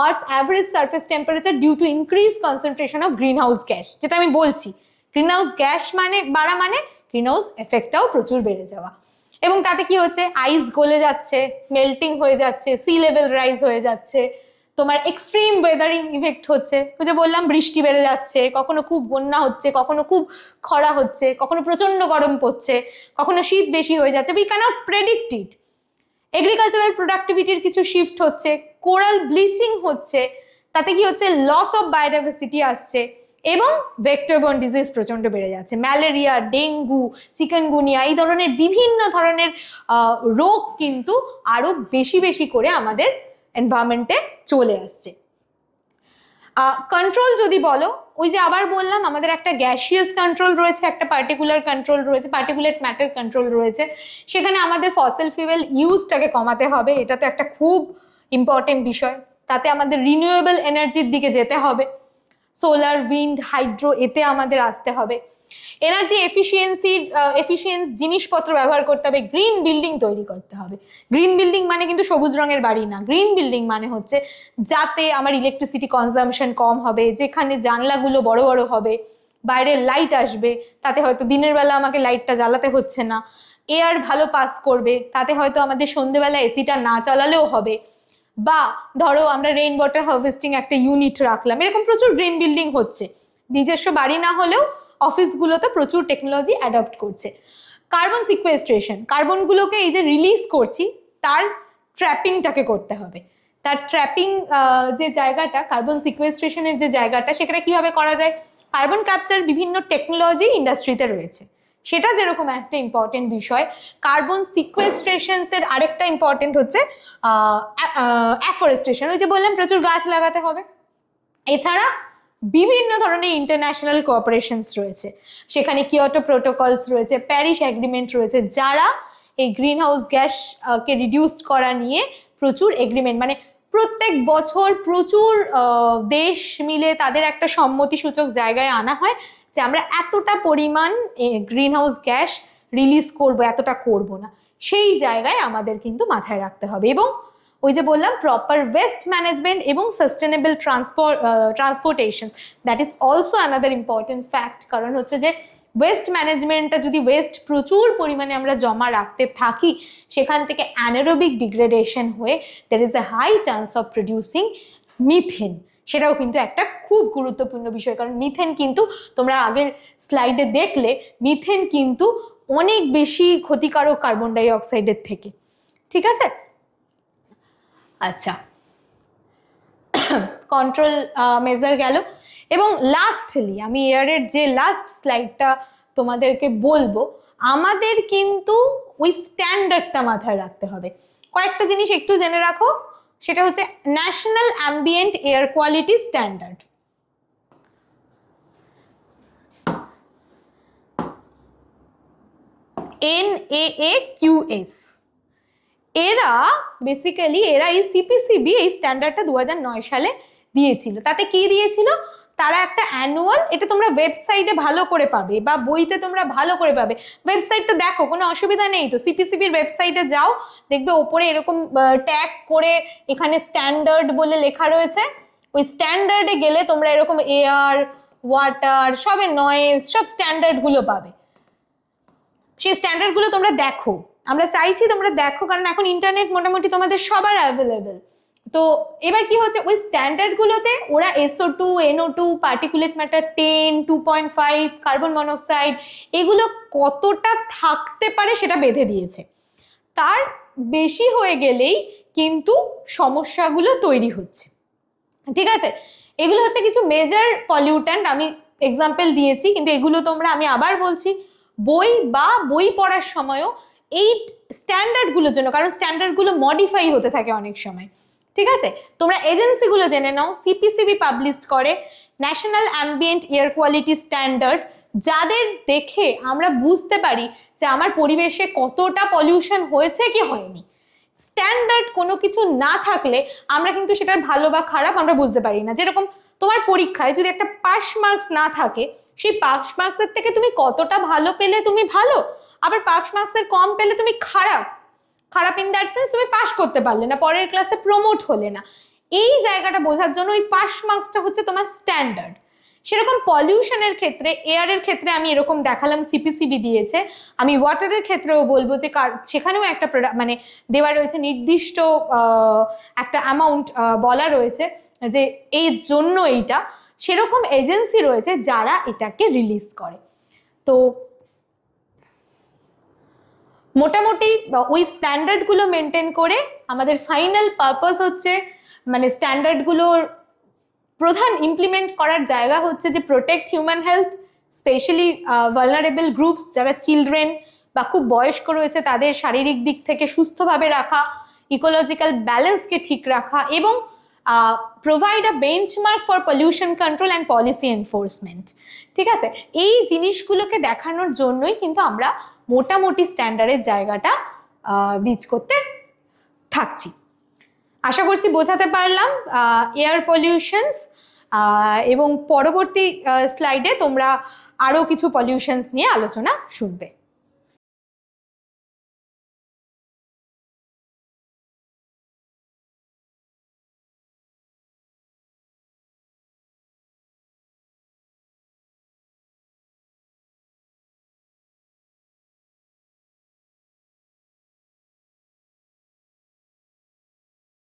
earth's average surface temperature due to increase concentration of green house gas. যেটা আমি বলছি, গ্রিন হাউস গ্যাস মানে বাড়া, মানে গ্রিন হাউস এফেক্টটাও প্রচুর বেড়ে যাওয়া। এবং তাতে কি হচ্ছে, আইস গলে যাচ্ছে, মেল্টিং হয়ে যাচ্ছে, সি লেভেল রাইজ হয়ে যাচ্ছে, তোমার এক্সট্রিম ওয়েদারিং ইফেক্ট হচ্ছে। ওই যে বললাম বৃষ্টি বেড়ে যাচ্ছে, কখনো খুব বন্যা হচ্ছে, কখনো খুব খরা হচ্ছে, কখনো প্রচন্ড গরম পড়ছে, কখনো শীত বেশি হয়ে যাচ্ছে। We cannot predict it. Agricultural প্রোডাক্টিভিটির কিছু শিফট হচ্ছে, কোরাল ব্লিচিং হচ্ছে, তাতে কি হচ্ছে, লস অফ বায়োডাইভার্সিটি আসছে এবং ভেক্টরবোর্ন ডিজিজ প্রচন্ড বেড়ে যাচ্ছে। ম্যালেরিয়া, ডেঙ্গু, চিকেনগুনিয়া, এই ধরনের বিভিন্ন ধরনের রোগ কিন্তু আরো বেশি বেশি করে আমাদের এনভায়রনমেন্টে চলে আসছে। কন্ট্রোল যদি বলো, ওই যে আবার বললাম আমাদের একটা গ্যাসিয়াস কন্ট্রোল রয়েছে, একটা পার্টিকুলার কন্ট্রোল রয়েছে, পার্টিকুলেট ম্যাটার কন্ট্রোল রয়েছে। সেখানে আমাদের ফসিল ফিউয়েল ইউজটাকে কমাতে হবে, এটা তো একটা খুব ইম্পর্টেন্ট বিষয়। তাতে আমাদের রিনিউয়েবল এনার্জির দিকে যেতে হবে, সোলার, উইন্ড, হাইড্রো, এতে আমাদের আসতে হবে। এনার্জি এফিসিয়েন্স জিনিসপত্র ব্যবহার করতে হবে, গ্রিন বিল্ডিং তৈরি করতে হবে। গ্রিন বিল্ডিং মানে কিন্তু সবুজ রঙের বাড়ি না, গ্রিন বিল্ডিং মানে হচ্ছে যাতে আমার ইলেকট্রিসিটি কনজামশন কম হবে, যেখানে জানলাগুলো বড় বড় হবে, বাইরের লাইট আসবে, তাতে হয়তো দিনের বেলা আমাকে লাইটটা জ্বালাতে হচ্ছে না, এয়ার ভালো পাস করবে, তাতে হয়তো আমাদের সন্ধ্যেবেলা এসিটা না চালালেও হবে। বা ধরো আমরা রেইন ওয়াটার হারভেস্টিং একটা ইউনিট রাখলাম, এরকম প্রচুর গ্রিন বিল্ডিং হচ্ছে। নিজস্ব বাড়ি না হলেও অফিসগুলোতে প্রচুর টেকনোলজি অ্যাডপ্ট করছে। কার্বন সিকুয়েস্ট্রেশন, কার্বনগুলোকে এই যে রিলিজ করছি, তার ট্র্যাপিংটাকে করতে হবে। তার ট্র্যাপিং যে জায়গাটা, কার্বন সিকুয়েস্ট্রেশনের যে জায়গাটা, সেখানে কিভাবে করা যায়, কার্বন ক্যাপচার বিভিন্ন টেকনোলজি ইন্ডাস্ট্রিতে রয়েছে, সেটা যেরকম একটা ইম্পর্টেন্ট বিষয়, কার্বন সিকোয়েস্ট্রেশনসের আরেকটা ইম্পর্টেন্ট হচ্ছে অ্যাফরেস্টেশন। ওই যে বললাম প্রচুর গাছ লাগাতে হবে। এছাড়া বিভিন্ন ধরনের ইন্টারন্যাশনাল কোঅপারেশনস রয়েছে, সেখানে কিয়োটো প্রোটোকলস রয়েছে, প্যারিস এগ্রিমেন্ট রয়েছে, যারা এই গ্রিন হাউস গ্যাস কে রিডিউস করা নিয়ে প্রচুর এগ্রিমেন্ট, মানে প্রত্যেক বছর প্রচুর দেশ মিলে তাদের একটা সম্মতিসূচক জায়গায় আনা হয় যে আমরা এতটা পরিমাণ গ্রিন হাউস গ্যাস রিলিজ করবো, এতটা করব না। সেই জায়গায় আমাদের কিন্তু মাথায় রাখতে হবে। এবং ওই যে বললাম প্রপার ওয়েস্ট ম্যানেজমেন্ট এবং sustainable transportation, that is also another important fact. কারণ হচ্ছে যে ওয়েস্ট ম্যানেজমেন্টটা যদি ওয়েস্ট প্রচুর পরিমাণে আমরা জমা রাখতে থাকি, সেখান থেকে অ্যানারোবিক ডিগ্রেডেশন হয়ে there is a high chance of producing methane. সেটাও কিন্তু একটা খুব গুরুত্বপূর্ণ বিষয়, কারণ মিথেন কিন্তু তোমরা আগের স্লাইডে দেখলে মিথেন কিন্তু অনেক বেশি ক্ষতিকারক কার্বন ডাই অক্সাইডের থেকে। ঠিক আছে, আচ্ছা, কন্ট্রোল মেজার গেল। এবং লাস্টলি আমি এয়ারের যে লাস্ট স্লাইডটা তোমাদেরকে বলবো, আমাদের কিন্তু ওই স্ট্যান্ডার্ডটা মাথায় রাখতে হবে। কয়েকটা জিনিস একটু জেনে রাখো, সেটা হচ্ছে national ambient air quality standard, NAAQS। এরা বেসিক্যালি এই সিপিসিবি এই স্ট্যান্ডার্ডটা 2009 সালে দিয়েছিল। তাতে কি দিয়েছিল, তারা একটা অ্যানুয়াল, এটা তোমরা ওয়েবসাইটে ভালো করে পাবে বা বইতে তোমরা ভালো করে পাবে, ওয়েবসাইটটা দেখো, কোনো অসুবিধা নেই তো। সিপিসিবির ওয়েবসাইটে যাও, দেখবে ওপরে এরকম ট্যাগ করে এখানে স্ট্যান্ডার্ড বলে লেখা রয়েছে। ওই স্ট্যান্ডার্ডে গেলে তোমরা এরকম এয়ার, ওয়াটার, সবে নয়েজ, সব স্ট্যান্ডার্ডগুলো পাবে। সেই স্ট্যান্ডার্ডগুলো তোমরা দেখো, আমরা চাইছি তোমরা দেখো, কারণ এখন ইন্টারনেট মোটামুটি তোমাদের সবার অ্যাভেলেবেল। তো এবার কি হচ্ছে, ওই স্ট্যান্ডার্ডগুলোতে ওরা SO2, NO2, particulate matter 10, 2.5, carbon monoxide, এগুলো কতটা থাকতে পারে সেটা বেঁধে দিয়েছে। তার বেশি হয়ে গেলেই কিন্তু সমস্যাগুলো তৈরি হচ্ছে। ঠিক আছে, এগুলো হচ্ছে কিছু মেজর পলিউট্যান্ট, আমি এক্সাম্পল দিয়েছি, কিন্তু এগুলো তোমরা, আমি আবার বলছি, বই পড়ার সময়ও এই স্ট্যান্ডার্ডগুলোর জন্য, কারণ স্ট্যান্ডার্ডগুলো মডিফাই হতে থাকে অনেক সময়। ঠিক আছে, তোমরা এজেন্সিগুলো জেনে নাও। সিপিসিবি পাবলিশ করে national ambient air quality standard, যাদের দেখে আমরা বুঝতে পারি যে আমার পরিবেশে কতটা পলিউশন হয়েছে কি হয়নি। স্ট্যান্ডার্ড কোনো কিছু না থাকলে আমরা কিন্তু সেটার ভালো বা খারাপ আমরা বুঝতে পারি না। যেরকম তোমার পরীক্ষায় যদি একটা পাস মার্কস না থাকে, সেই পাস মার্কসের থেকে তুমি কতটা ভালো পেলে তুমি ভালো, আবার পাস মার্কসের কম পেলে তুমি খারাপ ইন দ্যাট সেন্স তুমি পাস করতে পারলে না, পরের ক্লাসে প্রমোট হলে না। এই জায়গাটা বোঝার জন্য ওই পাস মার্কসটা হচ্ছে তোমার স্ট্যান্ডার্ড। সেরকম পলিউশনের ক্ষেত্রে, এয়ারের ক্ষেত্রে আমি এরকম দেখালাম সিপিসিবি দিয়েছে, আমি ওয়াটারের ক্ষেত্রেও বলবো যে সেখানেও একটা মানে দেওয়া রয়েছে নির্দিষ্ট একটা অ্যামাউন্ট বলা রয়েছে যে এই জন্য এইটা, সেরকম এজেন্সি রয়েছে যারা এটাকে রিলিজ করে। তো মোটামুটি ওই স্ট্যান্ডার্ডগুলো মেনটেন করে আমাদের ফাইনাল পারপাস হচ্ছে, মানে স্ট্যান্ডার্ডগুলোর প্রধান ইমপ্লিমেন্ট করার জায়গা হচ্ছে যে protect human health, specially vulnerable groups, যারা চিলড্রেন বা খুব বয়স্ক রয়েছে, তাদের শারীরিক দিক থেকে সুস্থভাবে রাখা, ইকোলজিক্যাল ব্যালেন্সকে ঠিক রাখা, এবং provide a benchmark for pollution control and policy enforcement. ঠিক আছে, এই জিনিসগুলোকে দেখানোর জন্যই কিন্তু আমরা মোটামুটি স্ট্যান্ডার্ডের জায়গাটা রিচ করতে থাকছি। আশা করছি বোঝাতে পারলাম এয়ার পলিউশনস, এবং পরবর্তী স্লাইডে তোমরা আরও কিছু পলিউশনস নিয়ে আলোচনা শুনবে।